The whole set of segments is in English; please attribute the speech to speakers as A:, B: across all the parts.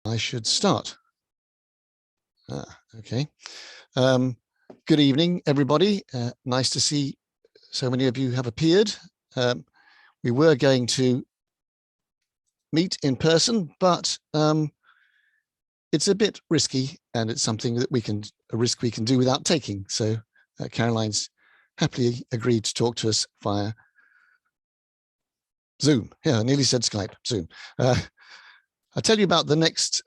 A: I should start. Okay. Good evening, everybody. Nice to see so many of you have appeared. We were going to meet in person, but it's a bit risky, and it's something that a risk we can do without taking. So Caroline's happily agreed to talk to us via Zoom. Yeah, I nearly said Skype, Zoom. I'll tell you about the next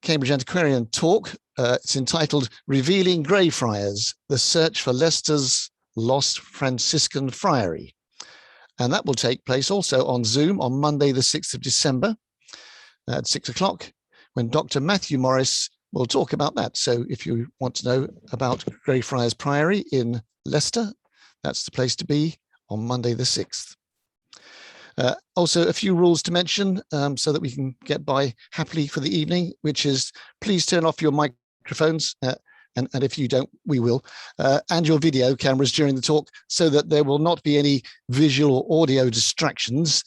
A: Cambridge Antiquarian talk. It's entitled Revealing Greyfriars, the Search for Leicester's Lost Franciscan Friary. And that will take place also on Zoom on Monday, the 6th of December at 6 o'clock, when Dr. Matthew Morris will talk about that. So if you want to know about Greyfriars Priory in Leicester, that's the place to be on Monday, the 6th. Also, a few rules to mention so that we can get by happily for the evening, which is please turn off your microphones, and if you don't, we will, and your video cameras during the talk so that there will not be any visual or audio distractions.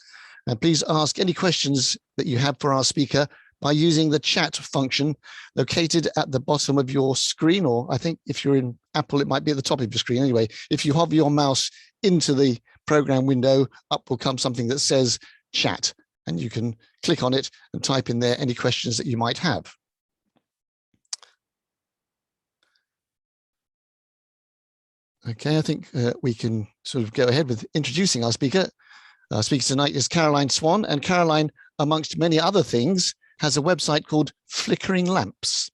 A: And please ask any questions that you have for our speaker by using the chat function located at the bottom of your screen, or I think if you're in Apple, it might be at the top of your screen. Anyway, if you hover your mouse into the program window, up will come something that says chat, and you can click on it and type in there any questions that you might have. Okay, I think we can sort of go ahead with introducing our speaker. Our speaker tonight is Caroline Swan, and Caroline, amongst many other things, has a website called Flickering Lamps,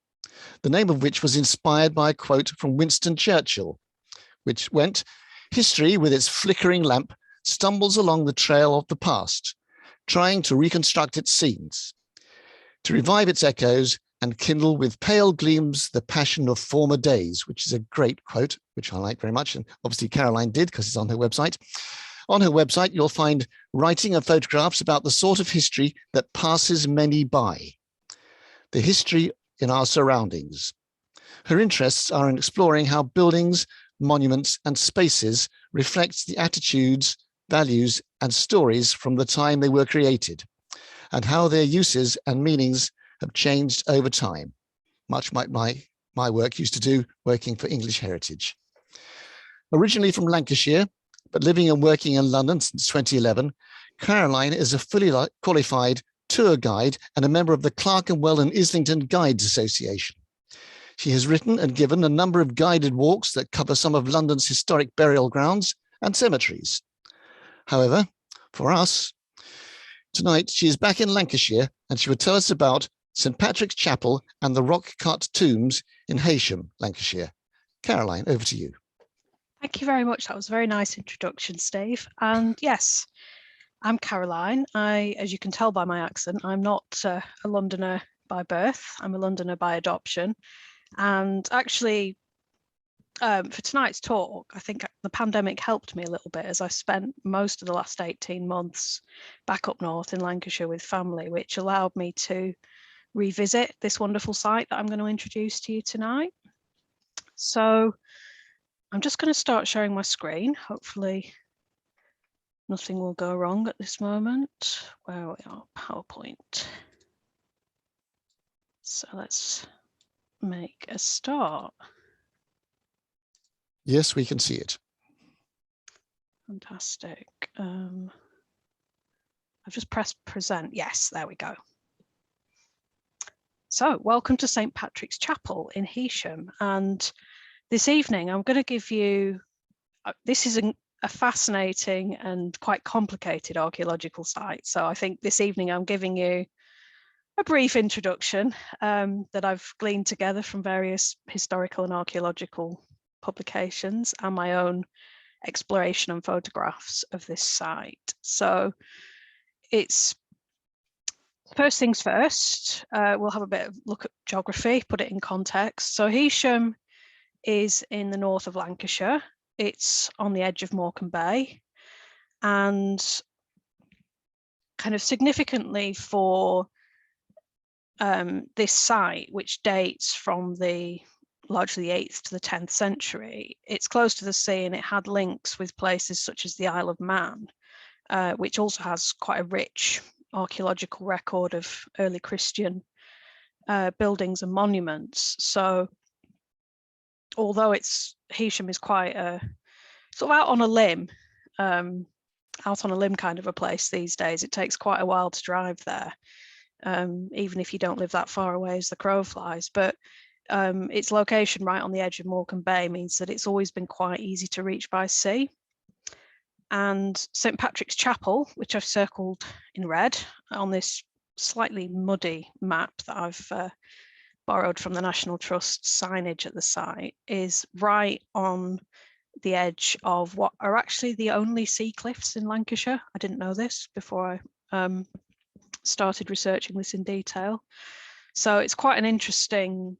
A: the name of which was inspired by a quote from Winston Churchill, which went, "History, with its flickering lamp, stumbles along the trail of the past, trying to reconstruct its scenes, to revive its echoes and kindle with pale gleams the passion of former days," which is a great quote, which I like very much. And obviously Caroline did, because it's on her website. On her website, you'll find writing and photographs about the sort of history that passes many by, the history in our surroundings. Her interests are in exploring how buildings, monuments, and spaces reflect the attitudes, values, and stories from the time they were created, and how their uses and meanings have changed over time, much like my work used to do working for English Heritage. Originally from Lancashire, but living and working in London since 2011, Caroline is a fully qualified tour guide and a member of the Clerkenwell and Islington Guides Association. She has written and given a number of guided walks that cover some of London's historic burial grounds and cemeteries. However, for us, tonight she is back in Lancashire, and she will tell us about St. Patrick's Chapel and the rock-cut tombs in Heysham, Lancashire. Caroline, over to you.
B: Thank you very much. That was a very nice introduction, Steve. And yes, I'm Caroline. As you can tell by my accent, I'm not a Londoner by birth. I'm a Londoner by adoption. And actually, for tonight's talk, I think the pandemic helped me a little bit, as I spent most of the last 18 months back up north in Lancashire with family, which allowed me to revisit this wonderful site that I'm going to introduce to you tonight. So I'm just going to start sharing my screen. Hopefully nothing will go wrong at this moment. Where we are, PowerPoint. So let's make a start.
A: Yes, we can see it.
B: Fantastic. I've just pressed present. Yes, there we go. So welcome to St. Patrick's Chapel in Heysham. And this evening, I'm going to give you, this is a fascinating and quite complicated archaeological site. So I think this evening I'm giving you a brief introduction that I've gleaned together from various historical and archaeological publications and my own exploration and photographs of this site. So it's first things first, we'll have a bit of look at geography, put it in context. So Heysham is in the north of Lancashire. It's on the edge of Morecambe Bay, and kind of significantly for this site, which dates from largely the 8th to the 10th century, it's close to the sea, and it had links with places such as the Isle of Man, which also has quite a rich archaeological record of early Christian buildings and monuments. So although Heysham is quite sort of out on a limb kind of a place these days, it takes quite a while to drive there, even if you don't live that far away as the crow flies. But its location right on the edge of Morecambe Bay means that it's always been quite easy to reach by sea. And St. Patrick's Chapel, which I've circled in red on this slightly muddy map that I've borrowed from the National Trust signage at the site, is right on the edge of what are actually the only sea cliffs in Lancashire. I didn't know this before I started researching this in detail. So it's quite an interesting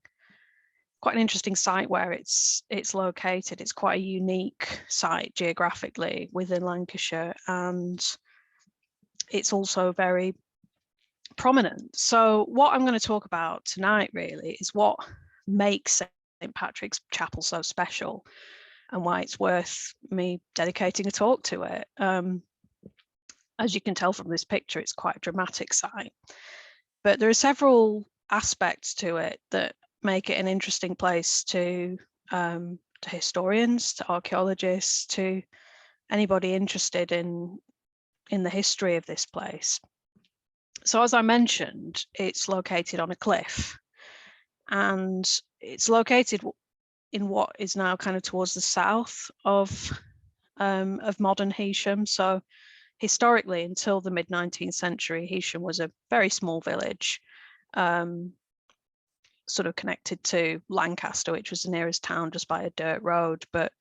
B: site where it's located. It's quite a unique site geographically within Lancashire, and it's also very prominent. So what I'm going to talk about tonight really is what makes St. Patrick's Chapel so special and why it's worth me dedicating a talk to it. As you can tell from this picture, it's quite a dramatic site, but there are several aspects to it that make it an interesting place to historians, to archaeologists, to anybody interested in the history of this place. So as I mentioned, it's located on a cliff, and it's located in what is now kind of towards the south of modern Heysham. So historically, until the mid-19th century, Heysham was a very small village, sort of connected to Lancaster, which was the nearest town, just by a dirt road. But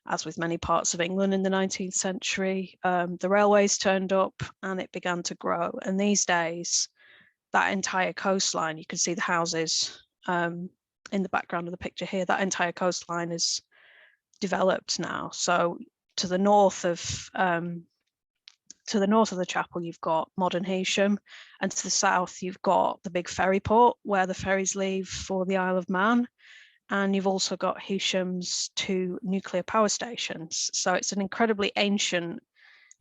B: as with many parts of England in the 19th century, the railways turned up and it began to grow. And these days, that entire coastline, you can see the houses in the background of the picture here, that entire coastline is developed now. So to the north of the chapel, you've got modern Heysham, and to the south, you've got the big ferry port where the ferries leave for the Isle of Man. And you've also got Heysham's 2 nuclear power stations. So it's an incredibly ancient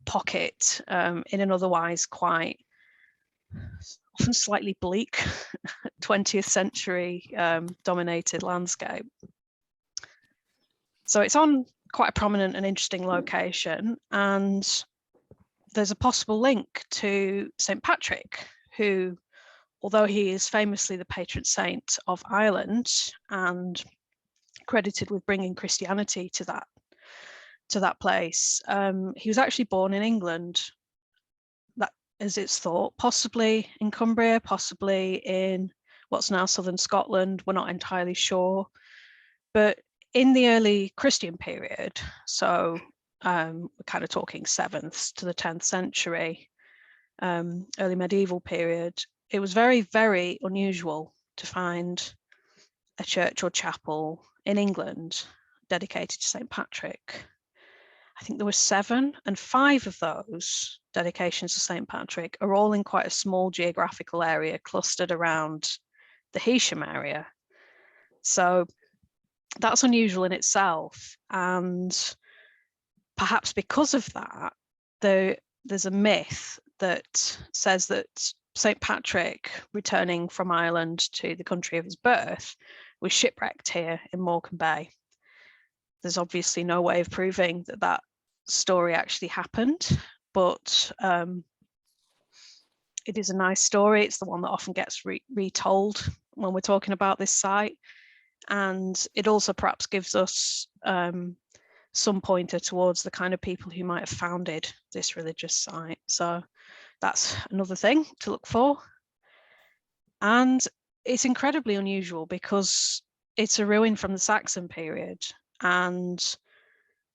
B: pocket in an otherwise quite often slightly bleak 20th century dominated landscape. So it's on quite a prominent and interesting location, and there's a possible link to St. Patrick, who, although he is famously the patron saint of Ireland and credited with bringing Christianity to that place, he was actually born in England, that as it's thought, possibly in Cumbria, possibly in what's now southern Scotland. We're not entirely sure. But in the early Christian period, so we're kind of talking 7th to the 10th century, early medieval period, it was very, very unusual to find a church or chapel in England dedicated to St. Patrick. I think there were 7, and 5 of those dedications to St. Patrick are all in quite a small geographical area clustered around the Heysham area. So that's unusual in itself. And perhaps because of that, there's a myth that says that St. Patrick, returning from Ireland to the country of his birth, was shipwrecked here in Morecambe Bay. There's obviously no way of proving that that story actually happened, but it is a nice story. It's the one that often gets retold when we're talking about this site. And it also perhaps gives us some pointer towards the kind of people who might have founded this religious site. So that's another thing to look for. And it's incredibly unusual because it's a ruin from the Saxon period, and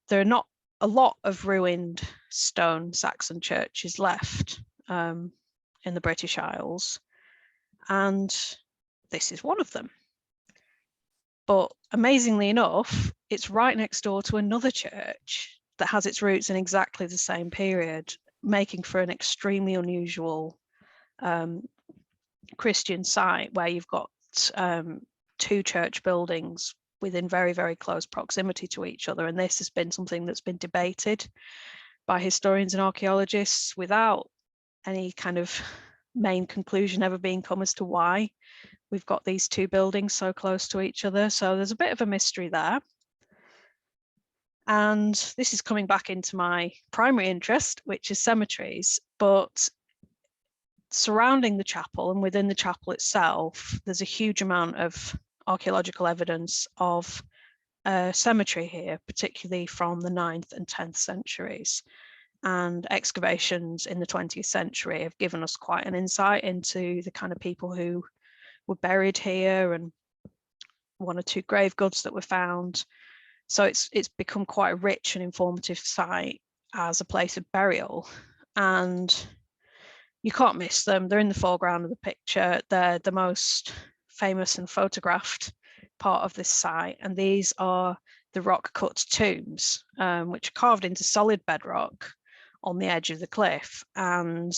B: there are not a lot of ruined stone Saxon churches left in the British Isles, and this is one of them. But amazingly enough, it's right next door to another church that has its roots in exactly the same period, making for an extremely unusual Christian site where you've got 2 church buildings within very, very close proximity to each other. And this has been something that's been debated by historians and archaeologists without any kind of main conclusion ever being come as to why we've got these two buildings so close to each other. So there's a bit of a mystery there. And this is coming back into my primary interest, which is cemeteries. But surrounding the chapel and within the chapel itself, there's a huge amount of archaeological evidence of a cemetery here, particularly from the 9th and 10th centuries. And excavations in the 20th century have given us quite an insight into the kind of people who were buried here, and 1 or 2 grave goods that were found. So it's become quite a rich and informative site as a place of burial, and you can't miss them. They're in the foreground of the picture. They're the most famous and photographed part of this site, and these are the rock cut tombs, which are carved into solid bedrock on the edge of the cliff. And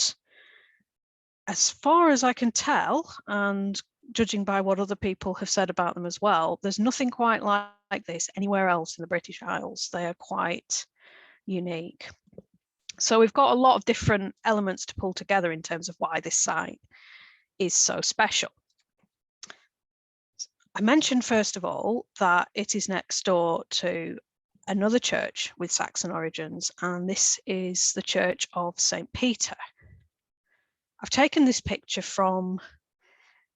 B: as far as I can tell, and judging by what other people have said about them as well, there's nothing quite like this anywhere else in the British Isles. They are quite unique. So we've got a lot of different elements to pull together in terms of why this site is so special. I mentioned first of all that it is next door to another church with Saxon origins, and this is the Church of St. Peter. I've taken this picture from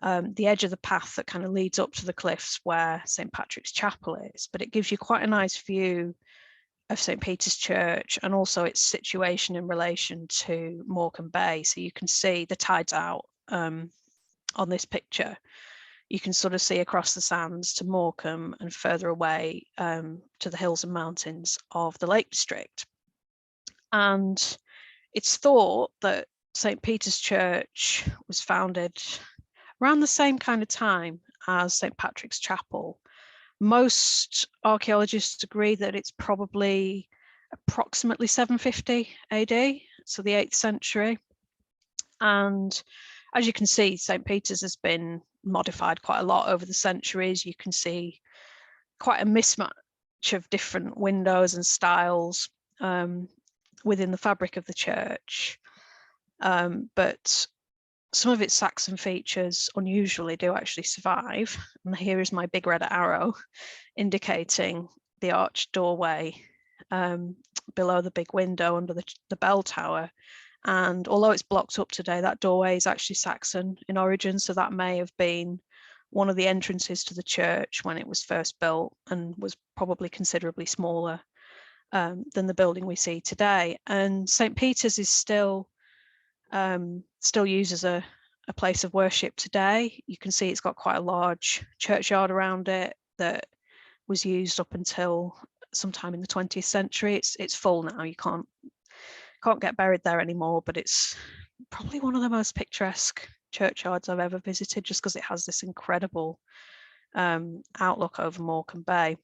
B: the edge of the path that kind of leads up to the cliffs where St. Patrick's Chapel is, but it gives you quite a nice view of St. Peter's Church and also its situation in relation to Morecambe Bay. So you can see the tide's out on this picture. You can sort of see across the sands to Morecambe and further away to the hills and mountains of the Lake District. And it's thought that St. Peter's Church was founded around the same kind of time as St. Patrick's Chapel. Most archaeologists agree that it's probably approximately 750 AD, so the 8th century. And as you can see, St. Peter's has been modified quite a lot over the centuries. You can see quite a mismatch of different windows and styles within the fabric of the church. But some of its Saxon features unusually do actually survive. And here is my big red arrow indicating the arched doorway below the big window under the bell tower. And although it's blocked up today, that doorway is actually Saxon in origin. So that may have been one of the entrances to the church when it was first built, and was probably considerably smaller than the building we see today. And St. Peter's is still used as a place of worship today. You can see it's got quite a large churchyard around it that was used up until sometime in the 20th century. It's full now. You can't get buried there anymore, but it's probably one of the most picturesque churchyards I've ever visited, just because it has this incredible outlook over Morecambe Bay.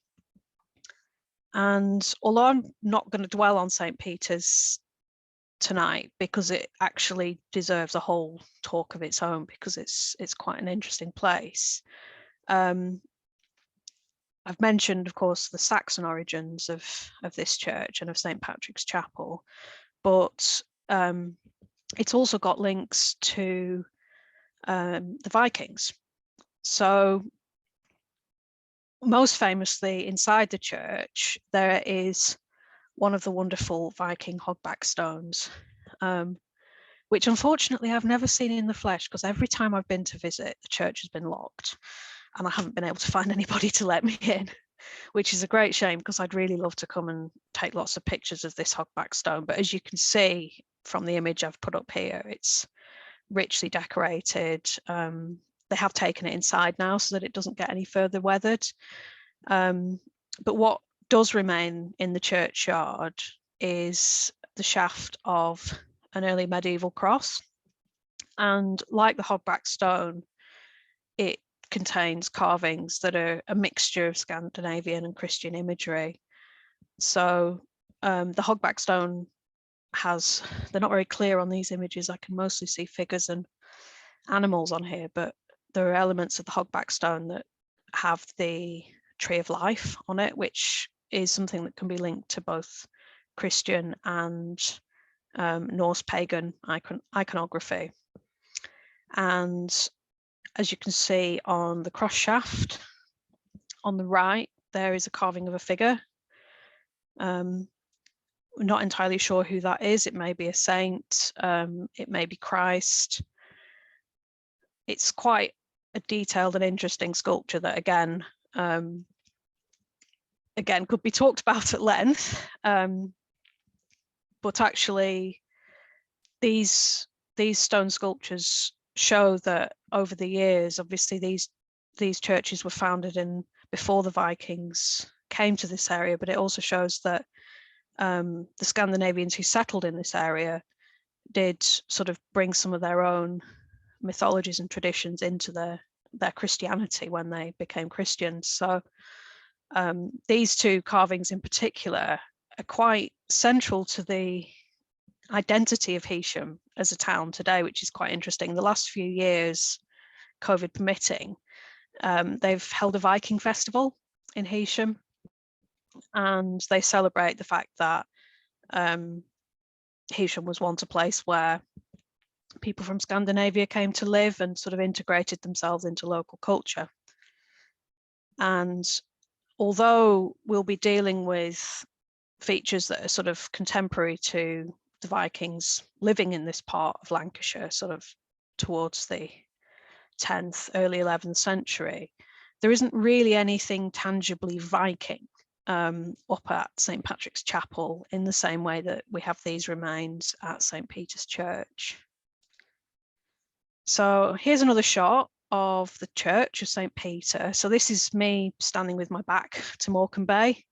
B: And although I'm not going to dwell on St. Peter's tonight, because it actually deserves a whole talk of its own, because it's quite an interesting place. I've mentioned, of course, the Saxon origins of this church and of St. Patrick's Chapel, but it's also got links to the Vikings. So most famously inside the church, there is one of the wonderful Viking hogback stones, which unfortunately I've never seen in the flesh, because every time I've been to visit, the church has been locked and I haven't been able to find anybody to let me in, which is a great shame, because I'd really love to come and take lots of pictures of this hogback stone. But as you can see from the image I've put up here, it's richly decorated. They have taken it inside now so that it doesn't get any further weathered. But what does remain in the churchyard is the shaft of an early medieval cross. And like the hogback stone, it contains carvings that are a mixture of Scandinavian and Christian imagery. So the hogback stone they're not very clear on these images. I can mostly see figures and animals on here, but there are elements of the hogback stone that have the tree of life on it, which is something that can be linked to both Christian and Norse pagan iconography. And as you can see on the cross shaft on the right, there is a carving of a figure. We're not entirely sure who that is. It may be a saint, it may be Christ. It's quite a detailed and interesting sculpture that again could be talked about at length, but actually these stone sculptures show that over the years, obviously these churches were founded in before the Vikings came to this area, but it also shows that the Scandinavians who settled in this area did sort of bring some of their own mythologies and traditions into their Christianity when they became Christians. So these two carvings in particular are quite central to the identity of Heysham as a town today, which is quite interesting. The last few years, COVID permitting, they've held a Viking festival in Heysham, and they celebrate the fact that Heysham was once a place where people from Scandinavia came to live and sort of integrated themselves into local culture. And although we'll be dealing with features that are sort of contemporary to the Vikings living in this part of Lancashire, sort of towards the 10th, early 11th century, there isn't really anything tangibly Viking up at St. Patrick's Chapel in the same way that we have these remains at St. Peter's Church. So here's another shot of the church of St. Peter. So this is me standing with my back to Morecambe Bay,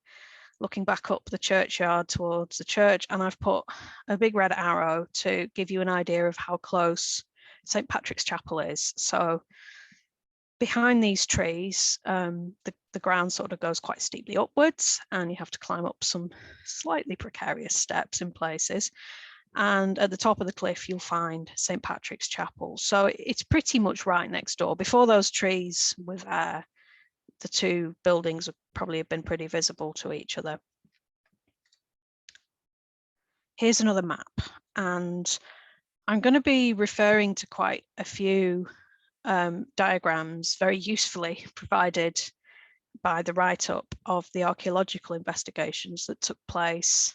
B: looking back up the churchyard towards the church, and I've put a big red arrow to give you an idea of how close St. Patrick's Chapel is. So behind these trees, the ground sort of goes quite steeply upwards, and you have to climb up some slightly precarious steps in places. And at the top of the cliff, you'll find St. Patrick's Chapel. So it's pretty much right next door. Before those trees were there, the two buildings would probably have been pretty visible to each other. Here's another map, and I'm going to be referring to quite a few diagrams very usefully provided by the write-up of the archaeological investigations that took place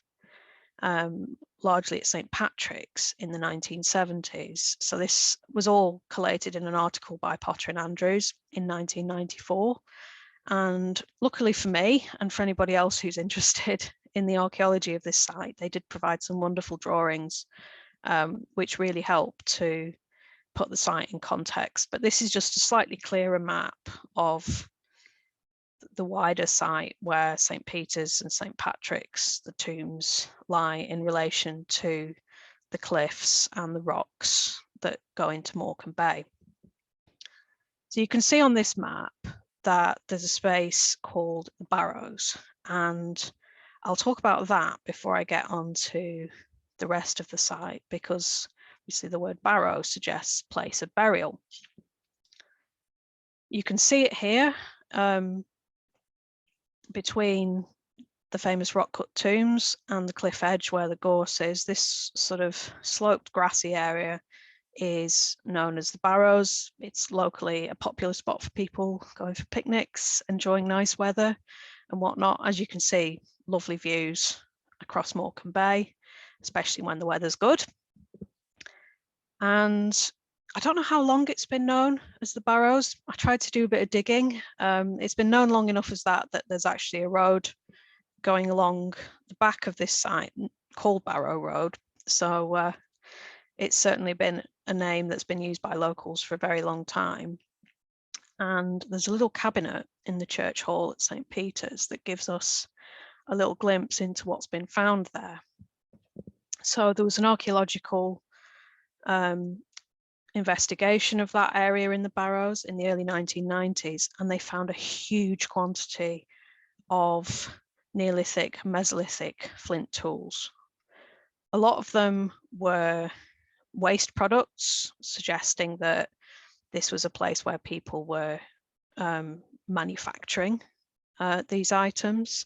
B: largely at St. Patrick's in the 1970s. So this was all collated in an article by Potter and Andrews in 1994. And luckily for me, and for anybody else who's interested in the archaeology of this site, they did provide some wonderful drawings, which really helped to put the site in context. But this is just a slightly clearer map of the wider site where St. Peter's and St. Patrick's, the tombs, lie in relation to the cliffs and the rocks that go into Morecambe Bay. So you can see on this map that there's a space called the Barrows, and I'll talk about that before I get on to the rest of the site, because obviously the word barrow suggests place of burial. You can see it here between the famous rock-cut tombs and the cliff edge where the gorse is. This sort of sloped grassy area is known as the Barrows. It's locally a popular spot for people going for picnics, enjoying nice weather and whatnot. As you can see, lovely views across Morecambe Bay, especially when the weather's good. And I don't know how long it's been known as the Barrows. I tried to do a bit of digging. It's been known long enough as that there's actually a road going along the back of this site called Barrow Road. So it's certainly been a name that's been used by locals for a very long time. And there's a little cabinet in the church hall at St. Peter's that gives us a little glimpse into what's been found there. So there was an archaeological investigation of that area in the Barrows in the early 1990s, and they found a huge quantity of Neolithic, Mesolithic flint tools. A lot of them were waste products, suggesting that this was a place where people were manufacturing these items.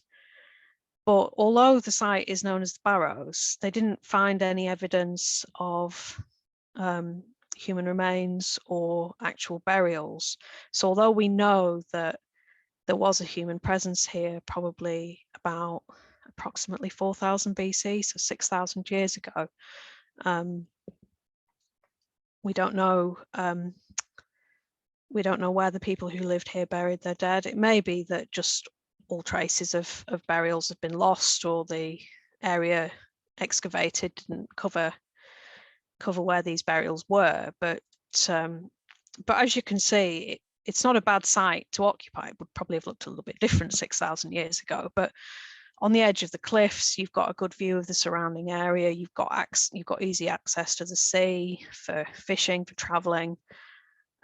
B: But although the site is known as the Barrows, they didn't find any evidence of human remains or actual burials. So although we know that there was a human presence here probably about approximately 4000 BC, so 6000 years ago, we don't know where the people who lived here buried their dead. It may be that just all traces of burials have been lost, or the area excavated didn't cover where these burials were. But as you can see, it's not a bad site to occupy. It would probably have looked a little bit different 6000 years ago, but on the edge of the cliffs, you've got a good view of the surrounding area. You've got easy access to the sea for fishing, for traveling.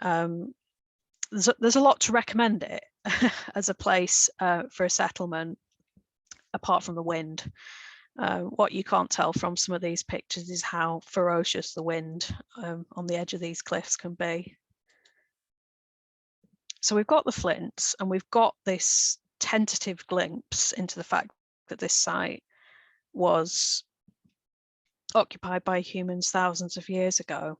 B: There's a lot to recommend it as a place for a settlement, apart from the wind. What you can't tell from some of these pictures is how ferocious the wind on the edge of these cliffs can be. So we've got the flints, and we've got this tentative glimpse into the fact that this site was occupied by humans thousands of years ago.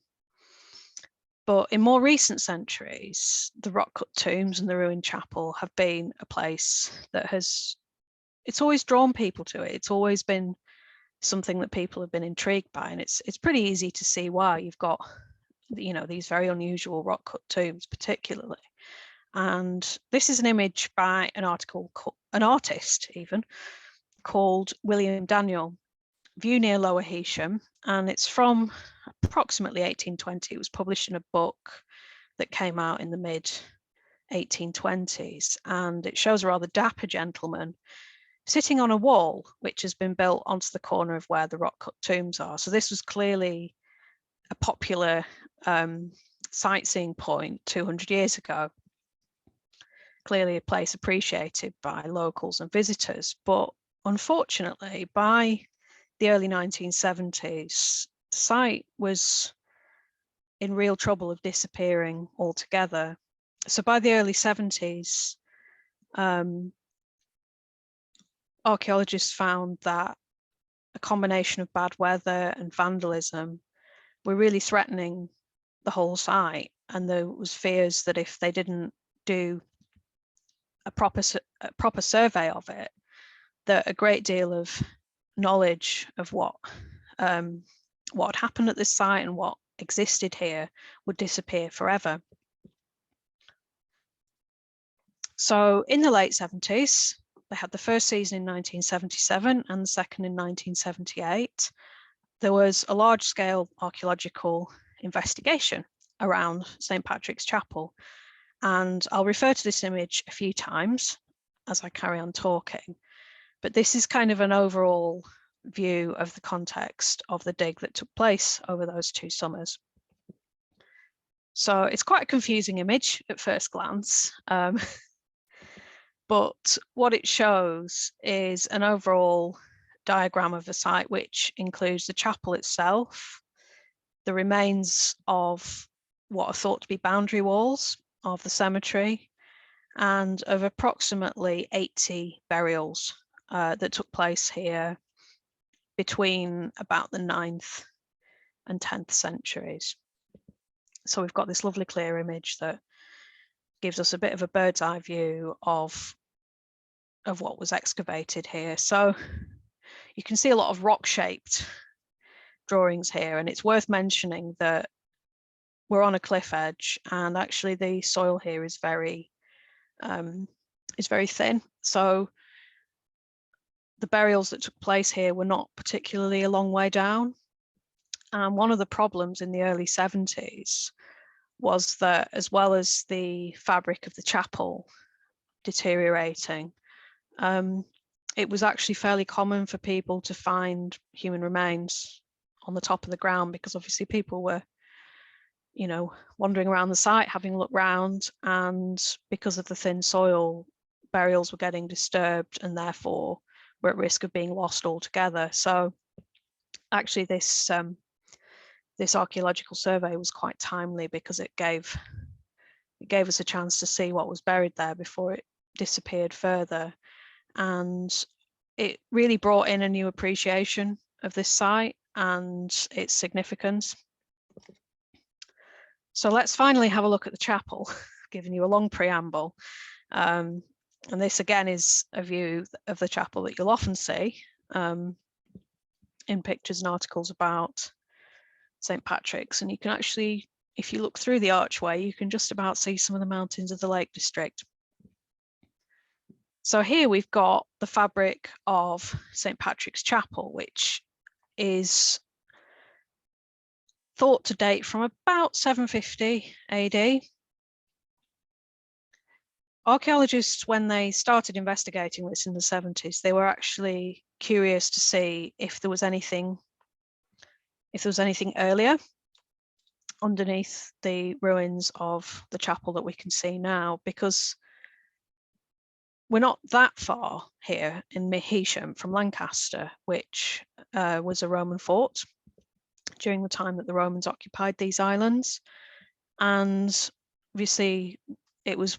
B: But in more recent centuries, the rock-cut tombs and the ruined chapel have been a place that it's always drawn people to it. It's always been something that people have been intrigued by, and it's pretty easy to see why. You've got, these very unusual rock-cut tombs particularly. And this is an image by an artist even, called William Daniel, view near Lower Heysham, and it's from approximately 1820. It was published in a book that came out in the mid 1820s, and it shows a rather dapper gentleman sitting on a wall which has been built onto the corner of where the rock-cut tombs are. So this was clearly a popular sightseeing point 200 years ago. Clearly a place appreciated by locals and visitors, but unfortunately by the early 1970s, the site was in real trouble of disappearing altogether. So by the early 70s, archaeologists found that a combination of bad weather and vandalism were really threatening the whole site, and there was fears that if they didn't do a proper survey of it, that a great deal of knowledge of what had happened at this site and what existed here would disappear forever. So in the late 70s, they had the first season in 1977 and the second in 1978. There was a large-scale archaeological investigation around St. Patrick's Chapel, and I'll refer to this image a few times as I carry on talking, but this is kind of an overall view of the context of the dig that took place over those 2 summers. So it's quite a confusing image at first glance, but what it shows is an overall diagram of the site, which includes the chapel itself, the remains of what are thought to be boundary walls of the cemetery, and of approximately 80 burials that took place here between about the 9th and 10th centuries. So we've got this lovely clear image that gives us a bit of a bird's eye view of what was excavated here. So you can see a lot of rock-shaped drawings here, and it's worth mentioning that we're on a cliff edge, and actually the soil here is very thin. So the burials that took place here were not particularly a long way down. And one of the problems in the early 70s was that, as well as the fabric of the chapel deteriorating, it was actually fairly common for people to find human remains on the top of the ground, because obviously people were, wandering around the site, having a look round, and because of the thin soil, burials were getting disturbed and therefore were at risk of being lost altogether. So actually this archaeological survey was quite timely, because it gave us a chance to see what was buried there before it disappeared further, and it really brought in a new appreciation of this site and its significance. So let's finally have a look at the chapel, giving you a long preamble. And this again is a view of the chapel that you'll often see in pictures and articles about St. Patrick's. And you can actually, if you look through the archway, you can just about see some of the mountains of the Lake District. So here we've got the fabric of St. Patrick's Chapel, which is thought to date from about 750 AD. Archaeologists, when they started investigating this in the 70s, they were actually curious to see if there was anything earlier underneath the ruins of the chapel that we can see now, because we're not that far here in Heysham from Lancaster, which was a Roman fort during the time that the Romans occupied these islands. And obviously it was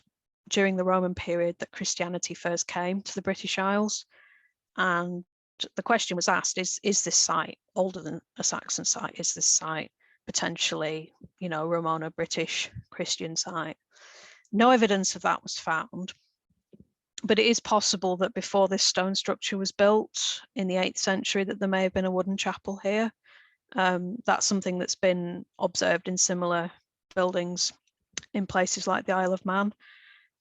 B: during the Roman period that Christianity first came to the British Isles. And the question was asked, is this site older than a Saxon site? Is this site potentially, you know, Romano-British Christian site? No evidence of that was found. But it is possible that before this stone structure was built in the 8th century, that there may have been a wooden chapel here. That's something that's been observed in similar buildings in places like the Isle of Man.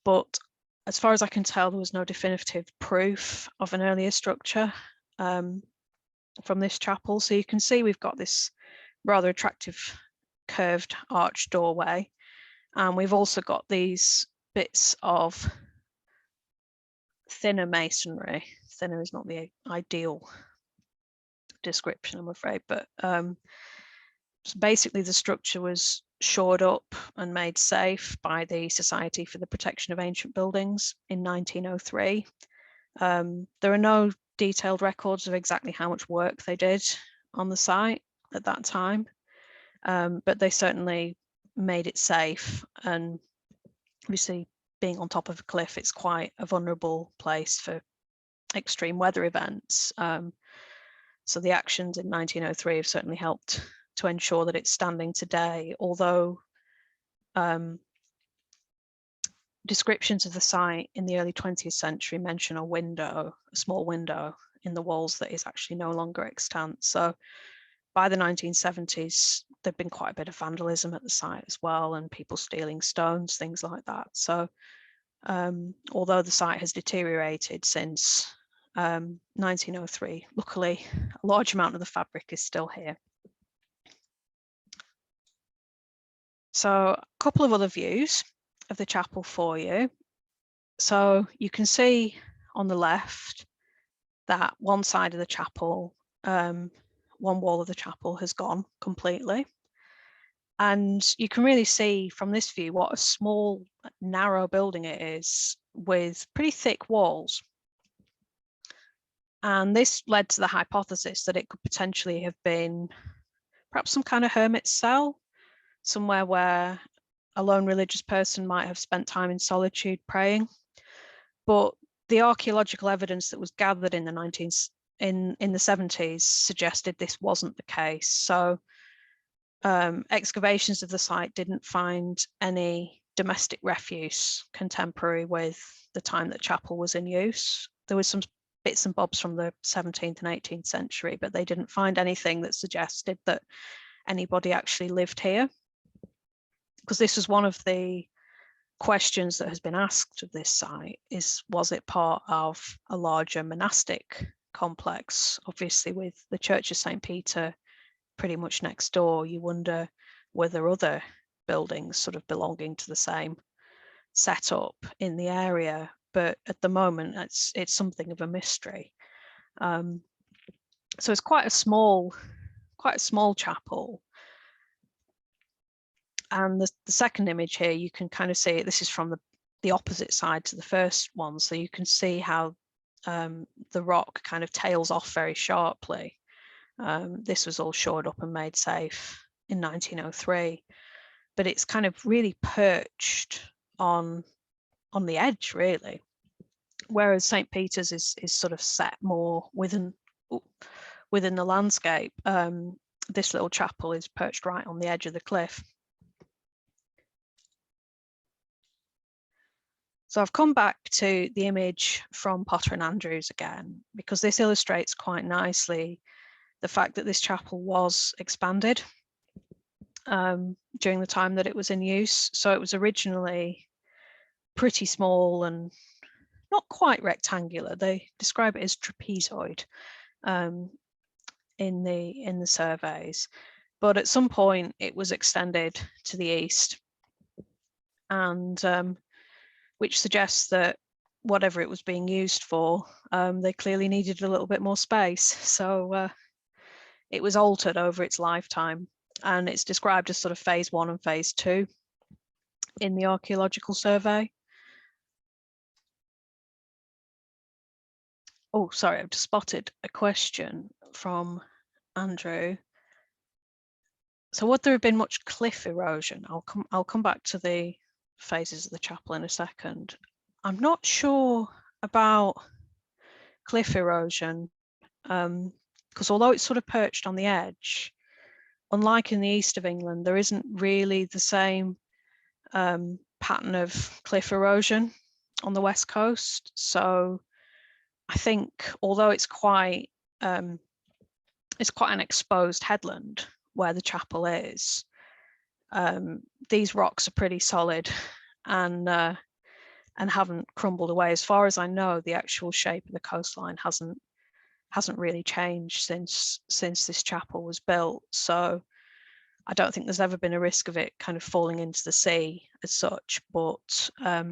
B: But as far as I can tell, there was no definitive proof of an earlier structure from this chapel. So you can see we've got this rather attractive curved arch doorway. And we've also got these bits of thinner masonry. Thinner is not the ideal description, I'm afraid, but so basically the structure was shored up and made safe by the Society for the Protection of Ancient Buildings in 1903. There are no detailed records of exactly how much work they did on the site at that time, but they certainly made it safe. And obviously being on top of a cliff, it's quite a vulnerable place for extreme weather events. So the actions in 1903 have certainly helped to ensure that it's standing today, although descriptions of the site in the early 20th century mention a window, a small window in the walls that is actually no longer extant. So by the 1970s, there'd been quite a bit of vandalism at the site as well, and people stealing stones, things like that. So although the site has deteriorated since 1903, luckily a large amount of the fabric is still here. So a couple of other views of the chapel for you. So you can see on the left that one side of the chapel, one wall of the chapel has gone completely. And you can really see from this view what a small, narrow building it is with pretty thick walls. And this led to the hypothesis that it could potentially have been perhaps some kind of hermit cell, somewhere where a lone religious person might have spent time in solitude praying. But the archaeological evidence that was gathered in the 70s suggested this wasn't the case. So excavations of the site didn't find any domestic refuse contemporary with the time that chapel was in use. There was some bits and bobs from the 17th and 18th century, but they didn't find anything that suggested that anybody actually lived here. Because this was one of the questions that has been asked of this site, is was it part of a larger monastic complex? Obviously with the Church of St. Peter pretty much next door, you wonder whether other buildings sort of belonging to the same setup in the area. But at the moment, it's something of a mystery. So it's quite a small chapel. And the second image here, you can kind of see it. This is from the opposite side to the first one. So you can see how the rock kind of tails off very sharply. This was all shored up and made safe in 1903, but it's kind of really perched on the edge, really. Whereas St. Peter's is sort of set more within the landscape. This little chapel is perched right on the edge of the cliff. So I've come back to the image from Potter and Andrews again, because this illustrates quite nicely the fact that this chapel was expanded during the time that it was in use. So it was originally pretty small and not quite rectangular. They describe it as trapezoid in the surveys, but at some point it was extended to the east, and which suggests that whatever it was being used for, they clearly needed a little bit more space. So it was altered over its lifetime, and it's described as sort of phase 1 and phase 2 in the archaeological survey. Oh, sorry, I've just spotted a question from Andrew. So would there have been much cliff erosion? I'll come back to the phases of the chapel in a second. I'm not sure about cliff erosion, because although it's sort of perched on the edge, unlike in the east of England, there isn't really the same pattern of cliff erosion on the west coast. So I think, although it's quite an exposed headland where the chapel is, these rocks are pretty solid and haven't crumbled away. As far as I know, the actual shape of the coastline hasn't really changed since this chapel was built. So I don't think there's ever been a risk of it kind of falling into the sea as such, but I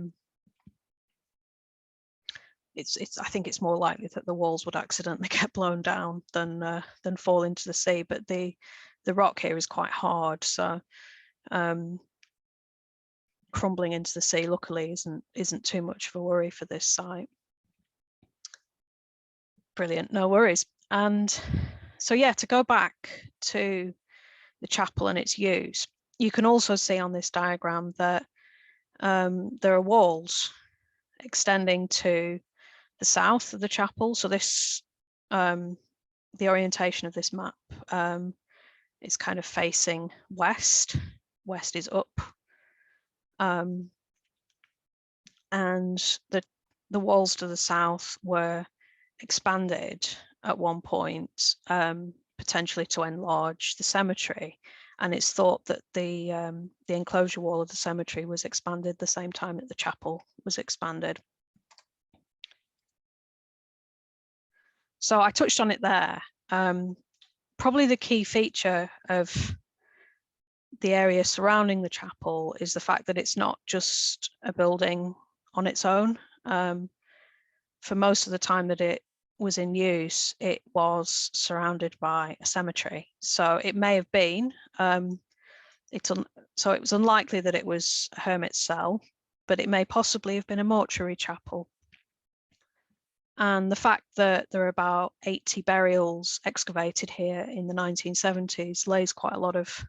B: think it's more likely that the walls would accidentally get blown down than fall into the sea. But the rock here is quite hard, so crumbling into the sea luckily isn't too much of a worry for this site. Brilliant, no worries. And so yeah, to go back to the chapel and its use, you can also see on this diagram that there are walls extending to the south of the chapel. So this, the orientation of this map is kind of facing west. West is up, and the walls to the south were expanded at one point, potentially to enlarge the cemetery. And it's thought that the enclosure wall of the cemetery was expanded the same time that the chapel was expanded. So I touched on it there. Probably the key feature of the area surrounding the chapel is the fact that it's not just a building on its own. For most of the time that it was in use, it was surrounded by a cemetery. So it may have been, so it was unlikely that it was a hermit's cell, but it may possibly have been a mortuary chapel. And the fact that there are about 80 burials excavated here in the 1970s lays quite a lot of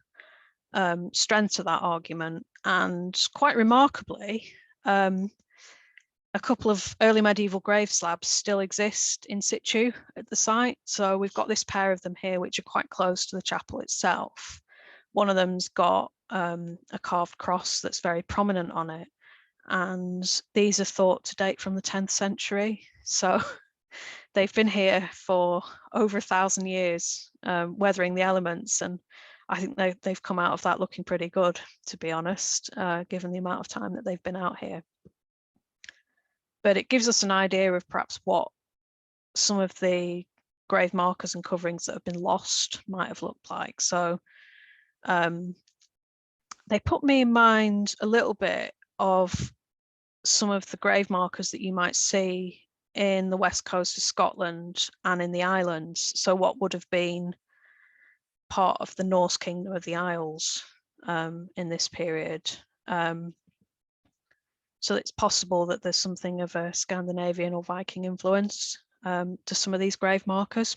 B: strength to that argument. And quite remarkably, a couple of early medieval grave slabs still exist in situ at the site. So we've got this pair of them here, which are quite close to the chapel itself. One of them's got a carved cross that's very prominent on it. And these are thought to date from the 10th century. So they've been here for over 1,000 years, weathering the elements. And I think they've come out of that looking pretty good, to be honest, given the amount of time that they've been out here. But it gives us an idea of perhaps what some of the grave markers and coverings that have been lost might have looked like. So they put me in mind a little bit of some of the grave markers that you might see in the west coast of Scotland and in the islands. So what would have been part of the Norse kingdom of the Isles in this period. So it's possible that there's something of a Scandinavian or Viking influence to some of these grave markers.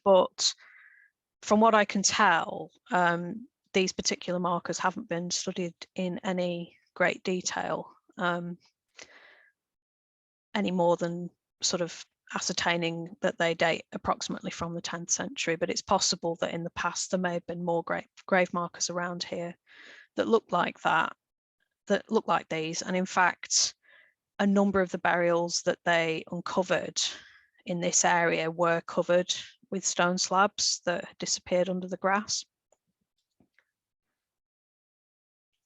B: But from what I can tell, these particular markers haven't been studied in any great detail, any more than sort of ascertaining that they date approximately from the 10th century. But it's possible that in the past there may have been more grave markers around here that look like that look like these. And in fact, a number of the burials that they uncovered in this area were covered with stone slabs that had disappeared under the grass.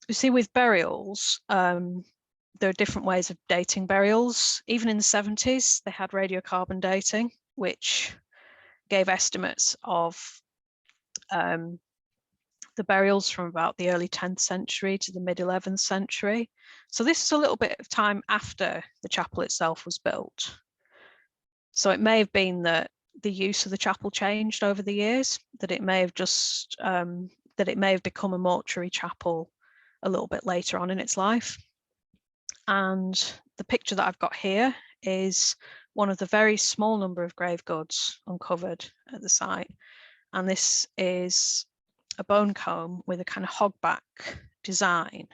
B: You see, with burials, there are different ways of dating burials. Even in the 70s, they had radiocarbon dating, which gave estimates of the burials from about the early 10th century to the mid 11th century. So this is a little bit of time after the chapel itself was built. So it may have been that the use of the chapel changed over the years, that it may have just, that it may have become a mortuary chapel a little bit later on in its life. And the picture that I've got here is one of the very small number of grave goods uncovered at the site. And this is a bone comb with a kind of hogback design,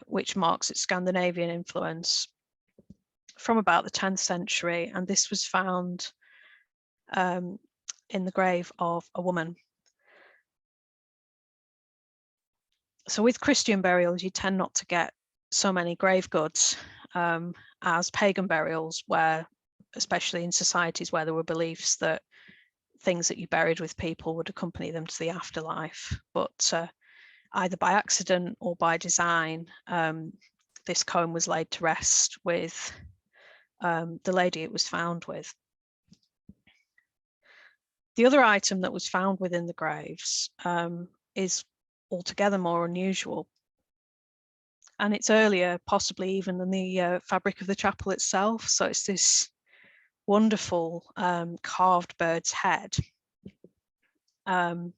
B: which marks its Scandinavian influence from about the 10th century. And this was found in the grave of a woman. So with Christian burials, you tend not to get so many grave goods as pagan burials, where, especially in societies where there were beliefs that things that you buried with people would accompany them to the afterlife. But either by accident or by design, this comb was laid to rest with the lady it was found with. The other item that was found within the graves is altogether more unusual. And it's earlier, possibly even than the fabric of the chapel itself. So it's this wonderful carved bird's head. And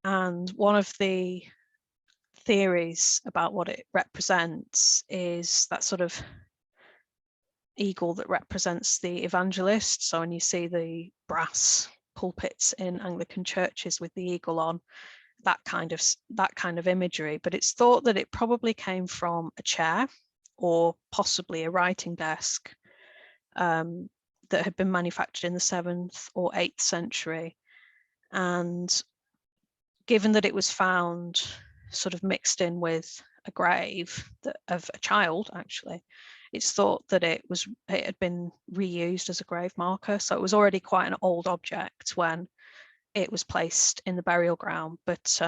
B: one of the theories about what it represents is that sort of eagle that represents the evangelist. So when you see the brass pulpits in Anglican churches with the eagle on, that kind of imagery. But it's thought that it probably came from a chair or possibly a writing desk that had been manufactured in the 7th or 8th century. And given that it was found sort of mixed in with a grave of a child, actually, it's thought that it had been reused as a grave marker. So it was already quite an old object when it was placed in the burial ground, but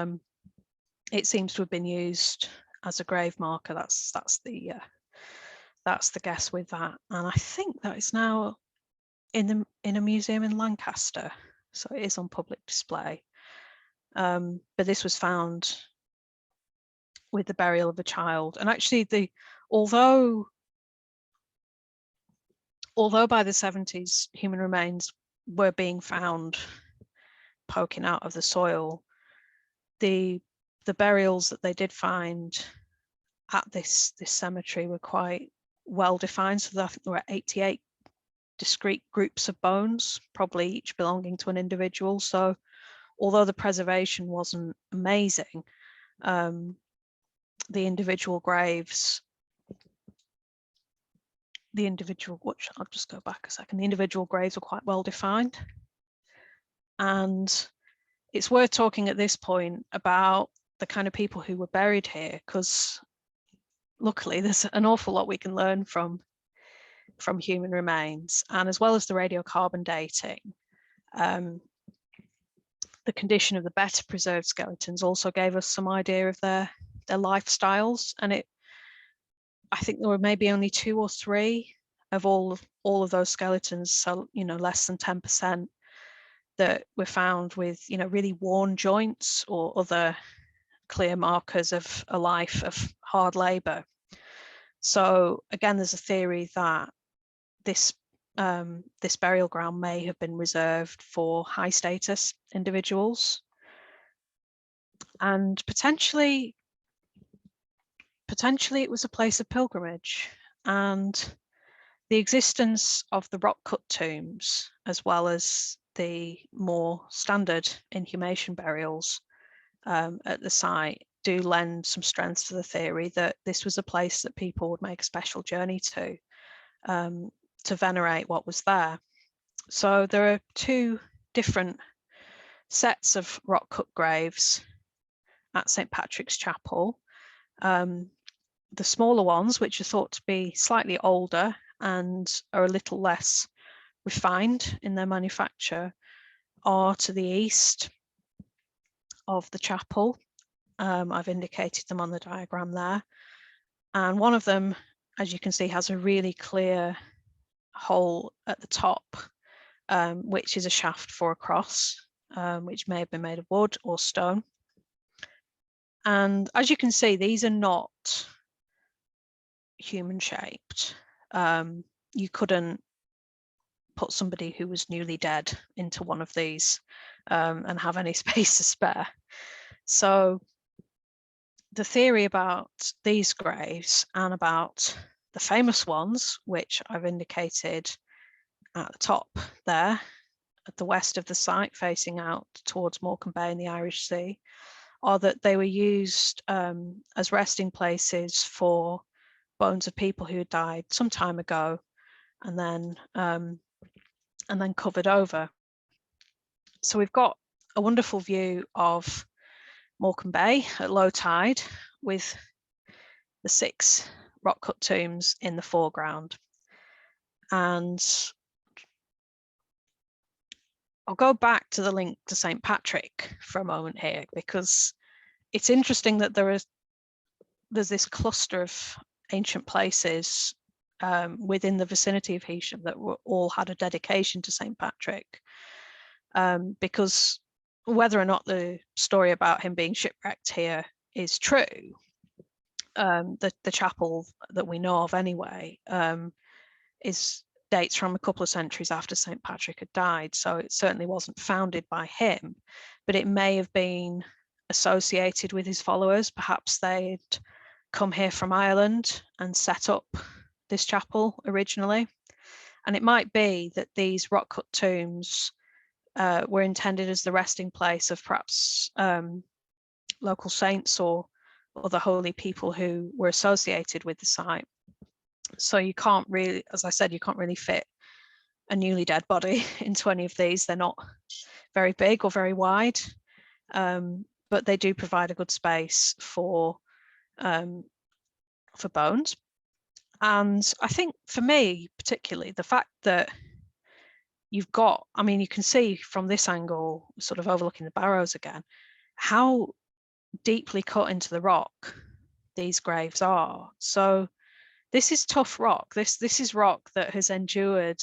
B: it seems to have been used as a grave marker. That's the guess with that. And I think that is now in a museum in Lancaster, so it is on public display. But this was found with the burial of a child, and actually, although by the 70s human remains were being found poking out of the soil, the burials that they did find at this cemetery were quite well defined. So I think there were 88 discrete groups of bones, probably each belonging to an individual. So although the preservation wasn't amazing, the individual graves, I'll just go back a second, the individual graves were quite well defined. And it's worth talking at this point about the kind of people who were buried here, because luckily there's an awful lot we can learn from human remains. And as well as the radiocarbon dating, the condition of the better preserved skeletons also gave us some idea of their lifestyles. And I think there were maybe only 2 or 3 of all of those skeletons, so less than 10%, that were found with really worn joints or other clear markers of a life of hard labor. So again, there's a theory that this burial ground may have been reserved for high status individuals, and potentially it was a place of pilgrimage. And the existence of the rock cut tombs, as well as the more standard inhumation burials at the site, do lend some strength to the theory that this was a place that people would make a special journey to venerate what was there. So there are 2 different sets of rock cut graves at St. Patrick's Chapel. the smaller ones, which are thought to be slightly older and are a little less refined in their manufacture, are to the east of the chapel. I've indicated them on the diagram there. And one of them, as you can see, has a really clear hole at the top, which is a shaft for a cross, which may have been made of wood or stone. And as you can see, these are not human shaped. You couldn't put somebody who was newly dead into one of these and have any space to spare. So the theory about these graves and about the famous ones, which I've indicated at the top there, at the west of the site, facing out towards Morecambe Bay in the Irish Sea, are that they were used as resting places for bones of people who had died some time ago, and then covered over. So we've got a wonderful view of Morecambe Bay at low tide, with the 6 rock cut tombs in the foreground. And I'll go back to the link to St. Patrick for a moment here, because it's interesting that there's this cluster of ancient places within the vicinity of Heysham that all had a dedication to St. Patrick, because whether or not the story about him being shipwrecked here is true, the chapel that we know of anyway dates from a couple of centuries after St. Patrick had died, so it certainly wasn't founded by him, but it may have been associated with his followers. Perhaps they'd come here from Ireland and set up this chapel originally, and it might be that these rock cut tombs were intended as the resting place of perhaps local saints or other holy people who were associated with the site. So you can't really, as I said, you can't really fit a newly dead body into any of these. They're not very big or very wide, but they do provide a good space for bones. And I think for me, particularly, the fact that you've got, I mean, you can see from this angle, sort of overlooking the barrows again, how deeply cut into the rock these graves are. So this is tough rock. This is rock that has endured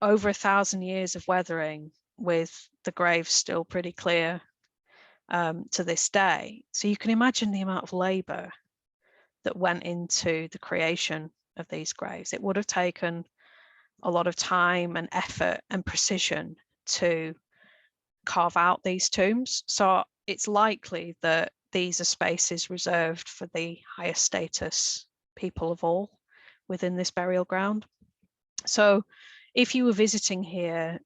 B: over 1,000 years of weathering, with the graves still pretty clear to this day. So you can imagine the amount of labour that went into the creation of these graves. It would have taken a lot of time and effort and precision to carve out these tombs. So it's likely that these are spaces reserved for the highest status people of all within this burial ground. So if you were visiting here,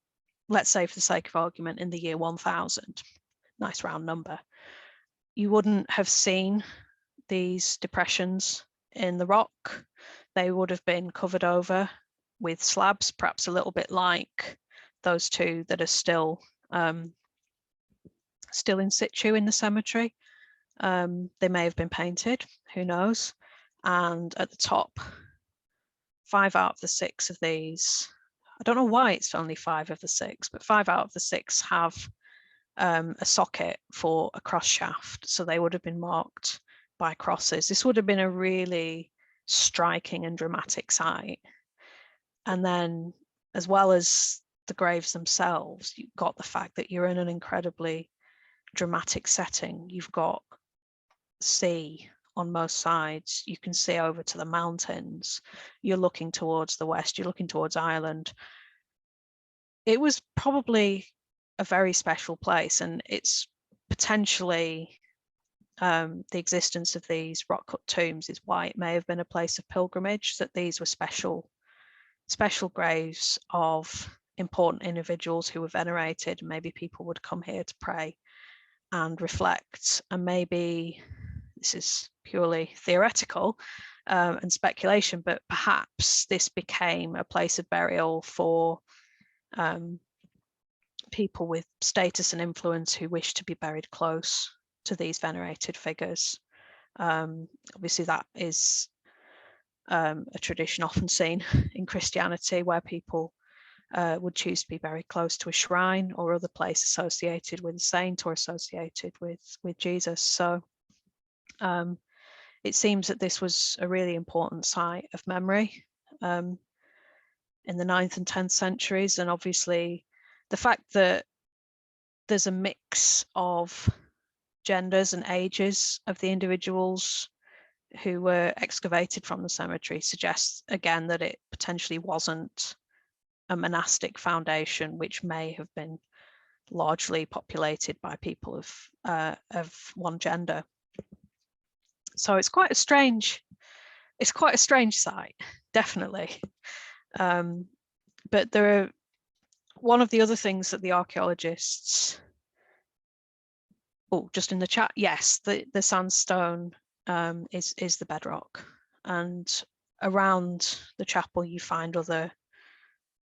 B: let's say for the sake of argument, in the year 1000, nice round number, you wouldn't have seen these depressions in the rock. They would have been covered over with slabs, perhaps a little bit like those two that are still in situ in the cemetery. They may have been painted, who knows? And at the top, 5 out of the 6 of these, I don't know why it's only 5 of the 6, but 5 out of the 6 have a socket for a cross shaft. So they would have been marked by crosses. This would have been a really striking and dramatic sight. And then, as well as the graves themselves, you've got the fact that you're in an incredibly dramatic setting. You've got sea on most sides. You can see over to the mountains. You're looking towards the west. You're looking towards Ireland. It was probably a very special place, and it's potentially the existence of these rock cut tombs is why it may have been a place of pilgrimage, that these were special graves of important individuals who were venerated. Maybe people would come here to pray and reflect, and maybe this is purely theoretical and speculation, but perhaps this became a place of burial for people with status and influence who wished to be buried close to these venerated figures. Obviously, that is a tradition often seen in Christianity, where people would choose to be very close to a shrine or other place associated with a saint or associated with Jesus. So it seems that this was a really important site of memory in the 9th and 10th centuries. And obviously the fact that there's a mix of genders and ages of the individuals who were excavated from the cemetery suggests again that it potentially wasn't a monastic foundation, which may have been largely populated by people of one gender. So it's quite a strange site, definitely. But one of the other things that the archaeologists, just in the chat, yes, the sandstone is the bedrock, and around the chapel you find other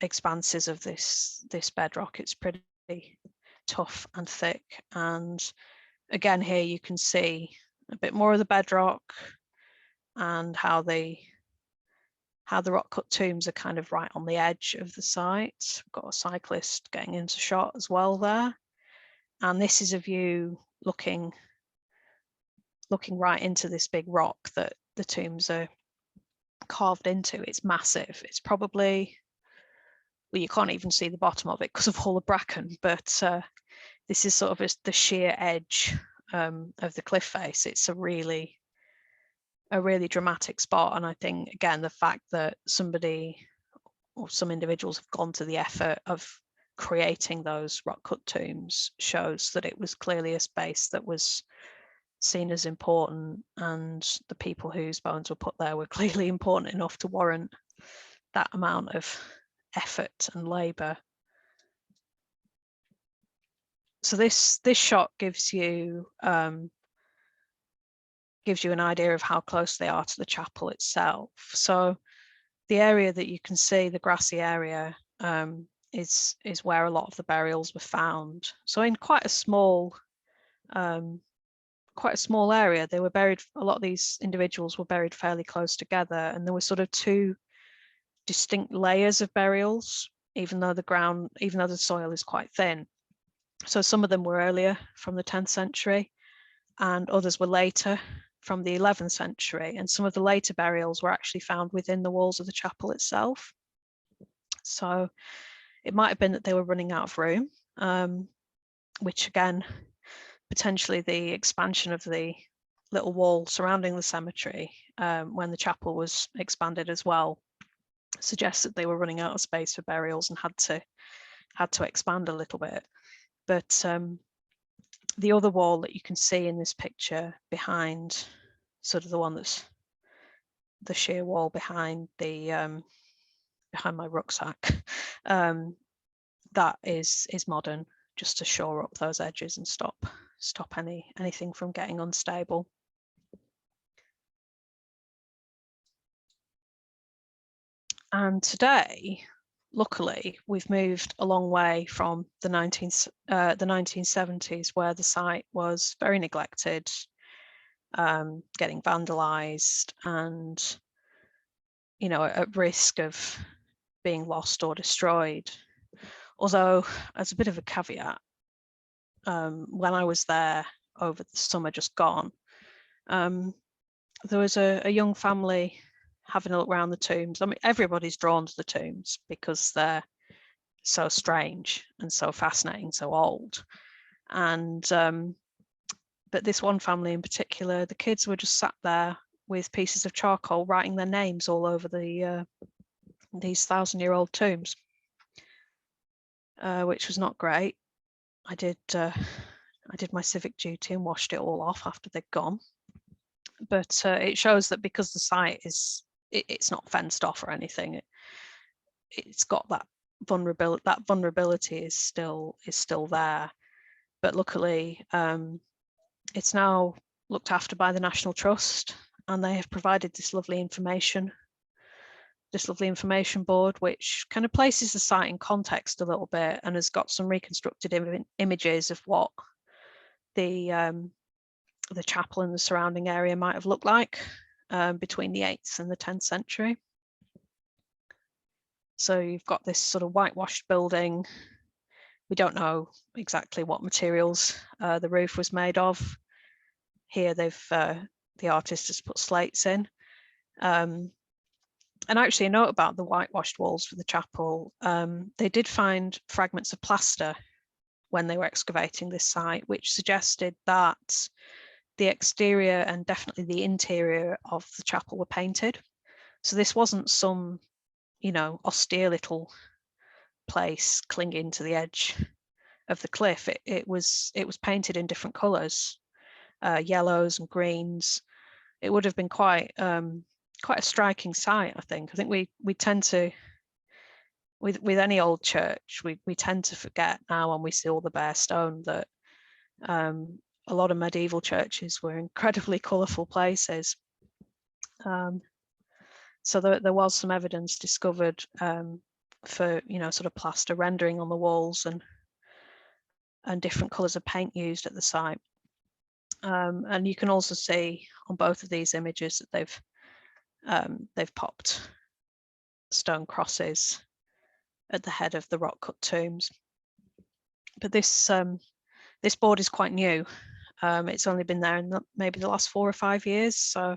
B: expanses of this bedrock. It's pretty tough and thick, and again here you can see a bit more of the bedrock and how the rock cut tombs are kind of right on the edge of the site. We've got a cyclist getting into shot as well there, and this is a view looking right into this big rock that the tombs are carved into. It's massive. It's probably, well, you can't even see the bottom of it because of all the bracken, but this is sort of the sheer edge of the cliff face. It's a really dramatic spot, and I think again the fact that somebody or some individuals have gone to the effort of creating those rock cut tombs shows that it was clearly a space that was seen as important, and the people whose bones were put there were clearly important enough to warrant that amount of effort and labor. So this shot gives you an idea of how close they are to the chapel itself. So the area that you can see, the grassy area, is where a lot of the burials were found. So in quite a small area, they were buried. A lot of these individuals were buried fairly close together, and there were sort of two distinct layers of burials, even though the soil is quite thin. So some of them were earlier from the 10th century, and others were later from the 11th century. And some of the later burials were actually found within the walls of the chapel itself. So it might have been that they were running out of room, which again, potentially the expansion of the little wall surrounding the cemetery when the chapel was expanded as well suggests that they were running out of space for burials and had to expand a little bit. But the other wall that you can see in this picture behind, sort of the one that's the sheer wall behind the behind my rucksack, that is modern, just to shore up those edges and stop anything from getting unstable. And today, luckily, we've moved a long way from the 1970s, where the site was very neglected, getting vandalized, and at risk of being lost or destroyed. Although, as a bit of a caveat, when I was there over the summer just gone, there was a young family having a look around the tombs. I mean, everybody's drawn to the tombs because they're so strange and so fascinating, so old. And but this one family in particular, the kids were just sat there with pieces of charcoal writing their names all over these 1,000-year-old tombs, which was not great. I did my civic duty and washed it all off after they'd gone. But it shows that because the site it's not fenced off or anything, it's got that vulnerability. That vulnerability is still there. But luckily, it's now looked after by the National Trust, and they have provided this lovely information board, which kind of places the site in context a little bit and has got some reconstructed images of what the the chapel and the surrounding area might have looked like between the 8th and the 10th century. So you've got this sort of whitewashed building. We don't know exactly what materials the roof was made of. Here the artist has put slates in. And actually a note about the whitewashed walls for the chapel, they did find fragments of plaster when they were excavating this site, which suggested that the exterior and definitely the interior of the chapel were painted. So this wasn't some, austere little place clinging to the edge of the cliff. It was painted in different colours, yellows and greens. It would have been quite a striking sight, I think. I think we tend to, with any old church, we tend to forget now when we see all the bare stone that a lot of medieval churches were incredibly colourful places. So there was some evidence discovered for sort of plaster rendering on the walls and different colours of paint used at the site. And you can also see on both of these images that they've popped stone crosses at the head of the rock cut tombs. But this board is quite new. It's only been there in maybe the last 4 or 5 years, so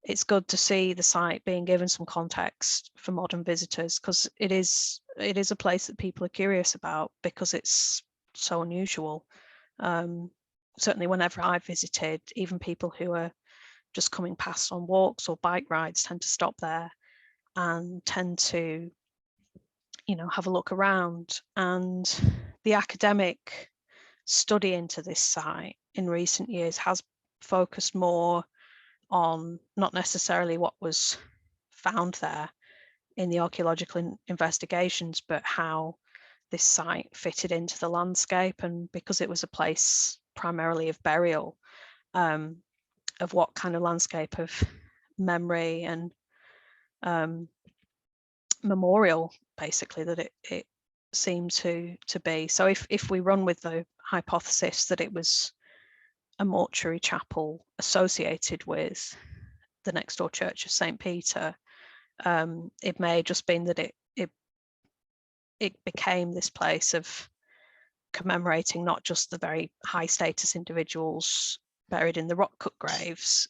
B: it's good to see the site being given some context for modern visitors, because it is a place that people are curious about because it's so unusual. Certainly whenever I've visited, even people who are just coming past on walks or bike rides tend to stop there and tend to have a look around. And the academic study into this site in recent years has focused more on not necessarily what was found there in the archaeological investigations, but how this site fitted into the landscape. And because it was a place primarily of burial, of what kind of landscape of memory and memorial basically that it seemed to be. So if we run with the hypothesis that it was a mortuary chapel associated with the next door church of St. Peter, it may have just been that it became this place of commemorating not just the very high status individuals buried in the rock cut graves,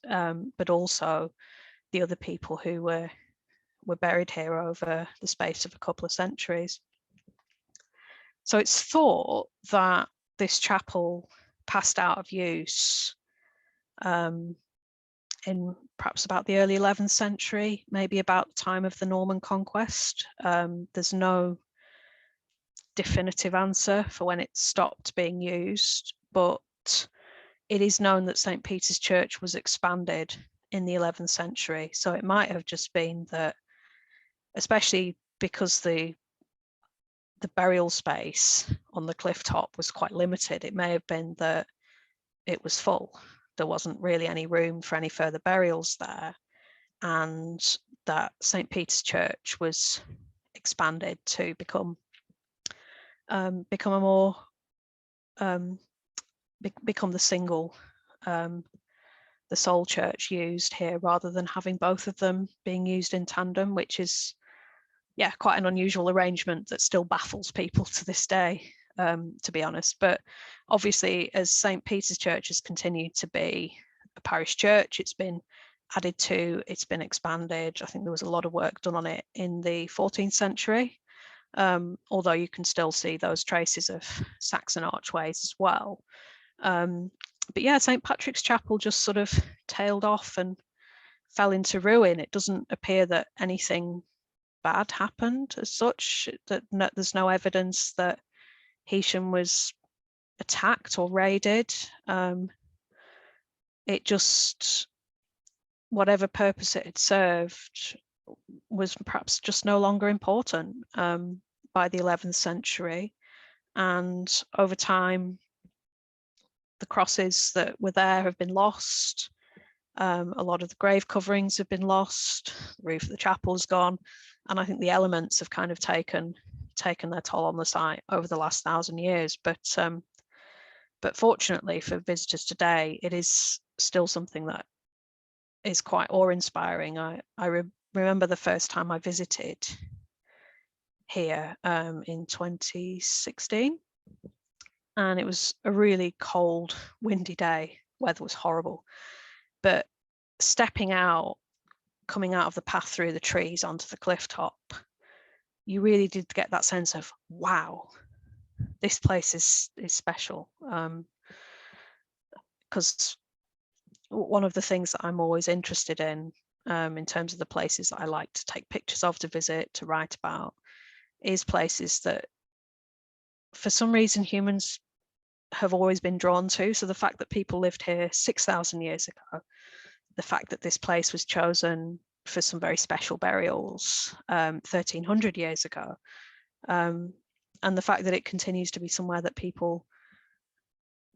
B: but also the other people who were buried here over the space of a couple of centuries. So it's thought that this chapel passed out of use in perhaps about the early 11th century, maybe about the time of the Norman conquest. There's no definitive answer for when it stopped being used, but it is known that St. Peter's Church was expanded in the 11th century. So it might have just been that, especially because the burial space on the cliff top was quite limited, it may have been that it was full. There wasn't really any room for any further burials there, and that St. Peter's Church was expanded to become a more become the single, the sole church used here, rather than having both of them being used in tandem, which is quite an unusual arrangement that still baffles people to this day, to be honest. But obviously, as St. Peter's Church has continued to be a parish church, it's been added to, it's been expanded. I think there was a lot of work done on it in the 14th century, although you can still see those traces of Saxon archways as well. But yeah, St. Patrick's Chapel just sort of tailed off and fell into ruin. It doesn't appear that anything bad happened as such, that there's no evidence that Heysham was attacked or raided. It just, whatever purpose it had served was perhaps just no longer important by the 11th century. And over time, the crosses that were there have been lost. A lot of the grave coverings have been lost. The roof of the chapel's gone. And I think the elements have kind of taken their toll on the site over the last 1,000 years. But But fortunately for visitors today, it is still something that is quite awe-inspiring. I remember the first time I visited here in 2016, and it was a really cold, windy day. Weather was horrible, but stepping out, coming out of the path through the trees onto the cliff top, you really did get that sense of, wow, this place is special. Because one of the things that I'm always interested in terms of the places that I like to take pictures of, to visit, to write about, is places that for some reason humans have always been drawn to. So the fact that people lived here 6,000 years ago, the fact that this place was chosen for some very special burials 1,300 years ago, and the fact that it continues to be somewhere that people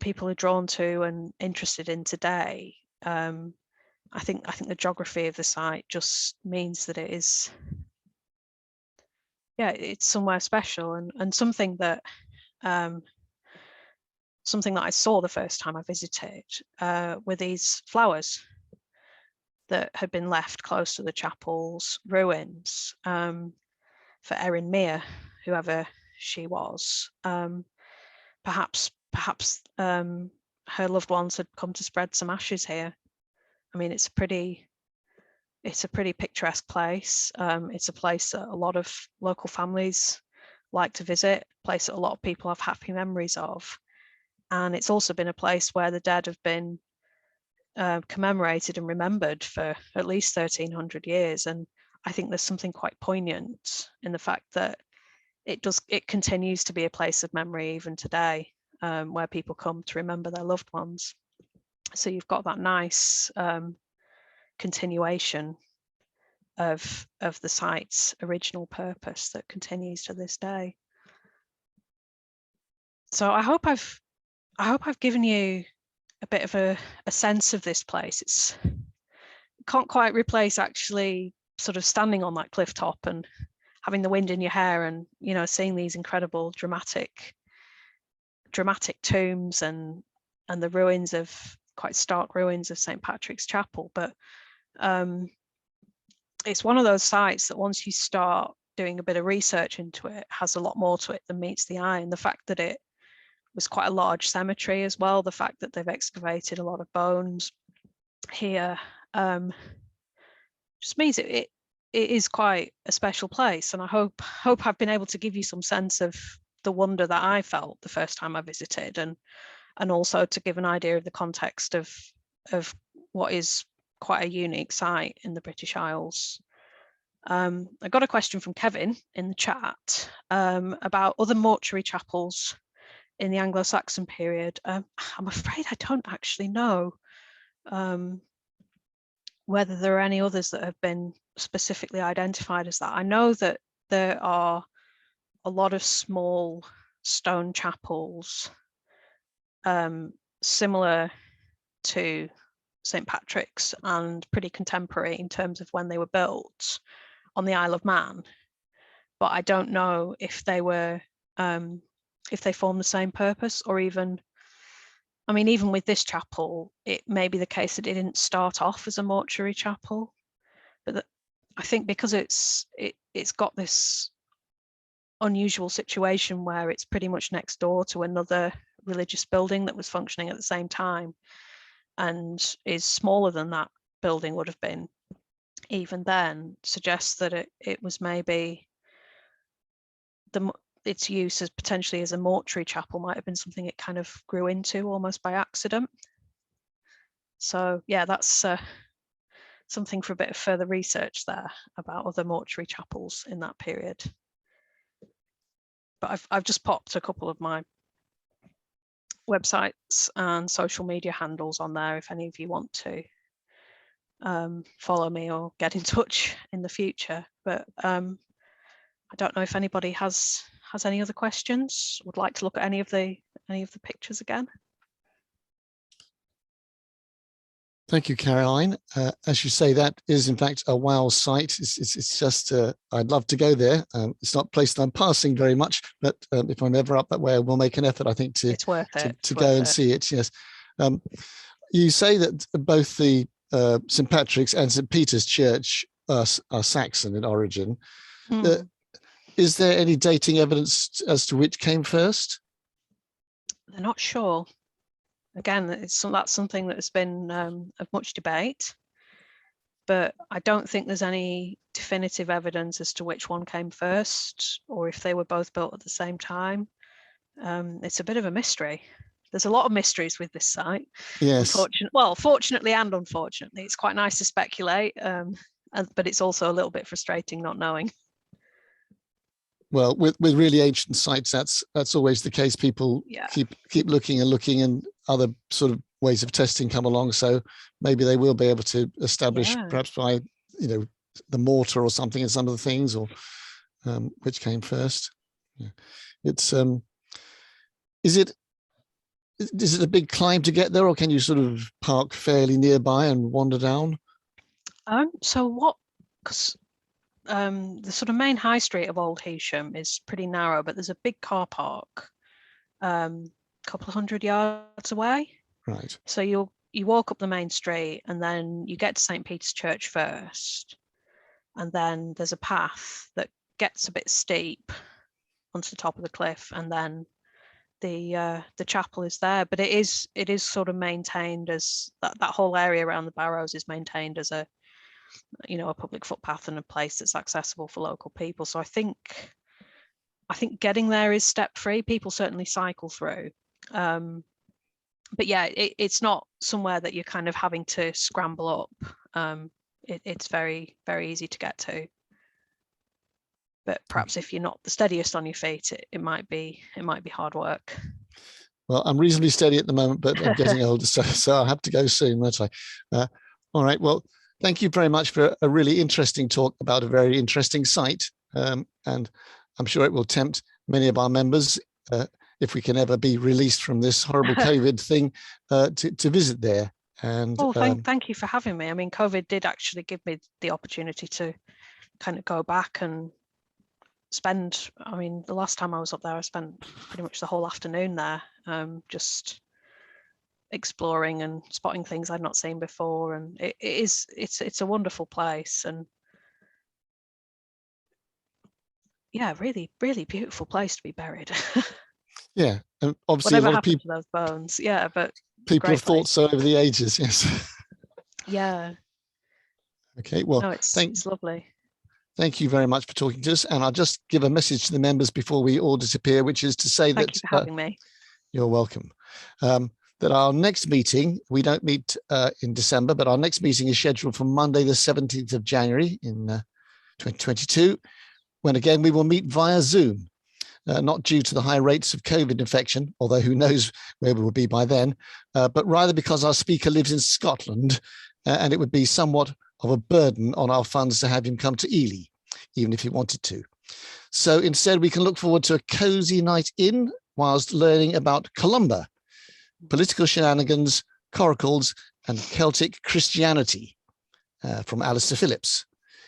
B: are drawn to and interested in today. I think the geography of the site just means that it is, yeah, it's somewhere special, and something that I saw the first time I visited were these flowers that had been left close to the chapel's ruins for Erin Mere, whoever she was. Perhaps her loved ones had come to spread some ashes here. I mean, it's a pretty picturesque place. It's a place that a lot of local families like to visit, a place that a lot of people have happy memories of. And it's also been a place where the dead have been commemorated and remembered for at least 1,300 years. And I think there's something quite poignant in the fact that it continues to be a place of memory even today, where people come to remember their loved ones. So you've got that nice continuation of the site's original purpose that continues to this day. So I hope I've given you a bit of a sense of this place. It's can't quite replace actually sort of standing on that cliff top and having the wind in your hair and, you know, seeing these incredible dramatic tombs and the ruins of, quite stark ruins of St. Patrick's Chapel. But it's one of those sites that once you start doing a bit of research into it, has a lot more to it than meets the eye. And the fact that it was quite a large cemetery as well, the fact that they've excavated a lot of bones here, just means it is quite a special place. And I hope I've been able to give you some sense of the wonder that I felt the first time I visited, and also to give an idea of the context of what is quite a unique site in the British Isles. I got a question from Kevin in the chat about other mortuary chapels in the Anglo-Saxon period. I'm afraid I don't actually know whether there are any others that have been specifically identified as that. I know that there are a lot of small stone chapels similar to St. Patrick's and pretty contemporary in terms of when they were built on the Isle of Man, but I don't know if they were if they form the same purpose, or even, I mean, even with this chapel, it may be the case that it didn't start off as a mortuary chapel, but I think because it's got this unusual situation where it's pretty much next door to another religious building that was functioning at the same time and is smaller than that building would have been even then, suggests that it was maybe its use as potentially as a mortuary chapel might have been something it kind of grew into almost by accident. So yeah, that's something for a bit of further research there about other mortuary chapels in that period. But I've just popped a couple of my websites and social media handles on there if any of you want to follow me or get in touch in the future. But I don't know if anybody has any other questions, would like to look at any of the pictures again.
A: Thank you, Caroline. As you say, that is in fact a wow site. It's just, I'd love to go there. It's not a place that I'm passing very much, but if I'm ever up that way, I will make an effort, I think,
B: It's worth it.
A: to go and see it. Yes. You say that both the St. Patrick's and St. Peter's Church are Saxon in origin. Is there any dating evidence as to which came first?
B: They're not sure. Again, that's something that has been of much debate, but I don't think there's any definitive evidence as to which one came first or if they were both built at the same time. It's a bit of a mystery. There's a lot of mysteries with this site.
A: Yes.
B: Fortunately and unfortunately, it's quite nice to speculate, but it's also a little bit frustrating not knowing.
A: Well, with really ancient sites, that's always the case. People keep looking and looking, and other sort of ways of testing come along. So maybe they will be able to establish, perhaps by the mortar or something, in some of the things, or which came first. Yeah. It's is it a big climb to get there, or can you sort of park fairly nearby and wander down?
B: Because the sort of main high street of Old Heysham is pretty narrow, but there's a big car park a couple of 100 yards away.
A: Right.
B: So you walk up the main street and then you get to St. Peter's Church first, and then there's a path that gets a bit steep onto the top of the cliff, and then the chapel is there. But it is sort of maintained as that whole area around the Barrows is maintained as a public footpath and a place that's accessible for local people. So I think getting there is step free. People certainly cycle through, but yeah, it's not somewhere that you're kind of having to scramble up. It's very, very easy to get to, but perhaps if you're not the steadiest on your feet, it might be hard work.
A: Well, I'm reasonably steady at the moment, but I'm getting older, so I'll have to go soon, won't I? All right, well, thank you very much for a really interesting talk about a very interesting site. And I'm sure it will tempt many of our members, if we can ever be released from this horrible COVID thing, to visit there. And
B: thank you for having me. I mean, COVID did actually give me the opportunity to kind of go back and spend, the last time I was up there, I spent pretty much the whole afternoon there, just exploring and spotting things I'd not seen before, and it's a wonderful place, and yeah, really, really beautiful place to be buried.
A: Yeah, and obviously
B: whatever
A: a lot of
B: happened
A: people,
B: to those bones, yeah, but
A: people have thought so over the ages. Yes.
B: Yeah.
A: Okay, well,
B: no, it's lovely.
A: Thank you very much for talking to us, and I'll just give a message to the members before we all disappear, which is to say
B: Thank you for having me.
A: You're welcome. That our next meeting, we don't meet in December, but our next meeting is scheduled for Monday, the 17th of January in 2022, when again we will meet via Zoom, not due to the high rates of COVID infection, although who knows where we will be by then, but rather because our speaker lives in Scotland, and it would be somewhat of a burden on our funds to have him come to Ely, even if he wanted to. So instead, we can look forward to a cozy night in whilst learning about Columba, political shenanigans, coracles, and Celtic Christianity from Alistair Phillips,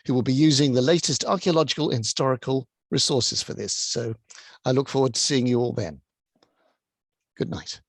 A: who will be using the latest archaeological and historical resources for this. So I look forward to seeing you all then. Good night.